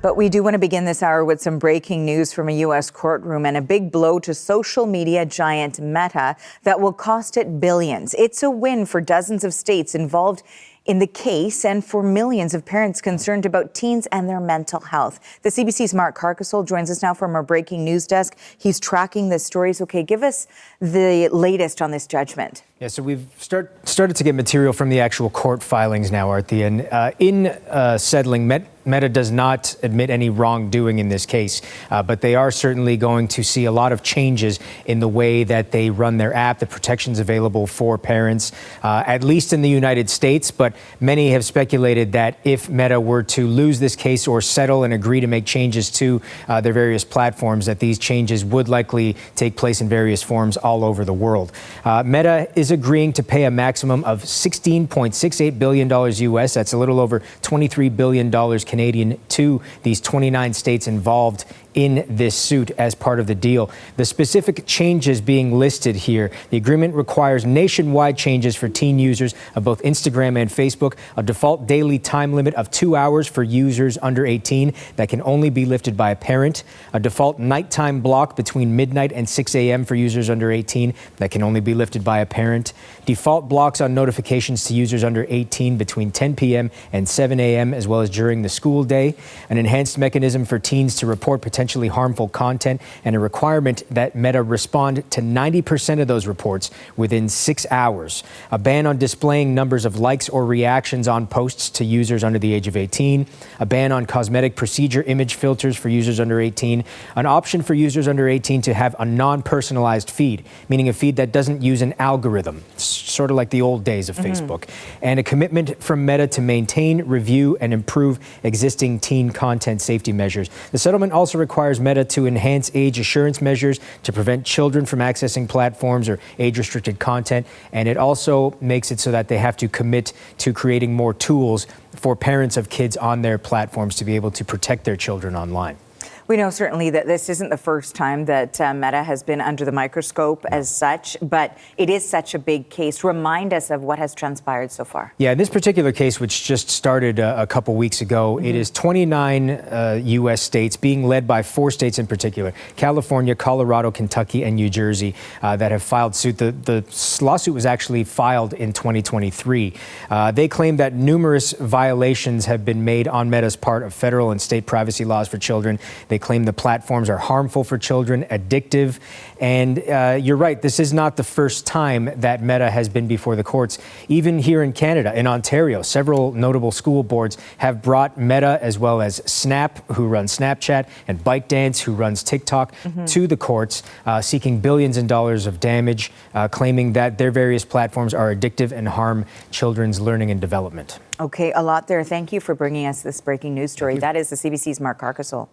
But we do want to begin this hour with some breaking news from a U.S. courtroom and a big blow to social media giant Meta that will cost it billions. It's a win for dozens of states involved in the case and for millions of parents concerned about teens and their mental health. The CBC's Mark Carcasole joins us now from our breaking news desk. He's tracking the stories. Okay, give us the latest on this judgment. Yeah, so we've started to get material from the actual court filings now, Arthi. And in settling, Meta does not admit any wrongdoing in this case, but they are certainly going to see a lot of changes in the way that they run their app, the protections available for parents, at least in the United States. But many have speculated that if Meta were to lose this case or settle and agree to make changes to their various platforms, that these changes would likely take place in various forms all over the world. Meta is agreeing to pay a maximum of $16.68 billion US. That's a little over $23 billion Canadian to these 29 states involved in this suit as part of the deal. The specific changes being listed here: the agreement requires nationwide changes for teen users of both Instagram and Facebook, a default daily time limit of 2 hours for users under 18 that can only be lifted by a parent, a default nighttime block between midnight and 6 a.m. for users under 18 that can only be lifted by a parent, default blocks on notifications to users under 18 between 10 p.m. and 7 a.m. as well as during the school day, an enhanced mechanism for teens to report potentially harmful content, and a requirement that Meta respond to 90% of those reports within 6 hours, a ban on displaying numbers of likes or reactions on posts to users under the age of 18, a ban on cosmetic procedure image filters for users under 18, an option for users under 18 to have a non-personalized feed, meaning a feed that doesn't use an algorithm, sort of like the old days of Facebook, and a commitment from Meta to maintain, review, and improve existing teen content safety measures. The settlement also requires Meta to enhance age assurance measures to prevent children from accessing platforms or age-restricted content, and it also makes it so that they have to commit to creating more tools for parents of kids on their platforms to be able to protect their children online. We know certainly that this isn't the first time that Meta has been under the microscope as such, but it is such a big case. Remind us of what has transpired so far. Yeah, in this particular case, which just started a couple weeks ago, it is 29 U.S. states being led by 4 states in particular: California, Colorado, Kentucky, and New Jersey, that have filed suit. The lawsuit was actually filed in 2023. They claim that numerous violations have been made on Meta's part of federal and state privacy laws for children. They claim the platforms are harmful for children, addictive, and you're right, this is not the first time that Meta has been before the courts. Even here in Canada, in Ontario, several notable school boards have brought Meta, as well as Snap, who runs Snapchat, and ByteDance, who runs TikTok, to the courts, seeking billions in dollars of damage, claiming that their various platforms are addictive and harm children's learning and development. Okay, a lot there. Thank you for bringing us this breaking news story. That is the CBC's Mark Carcasole.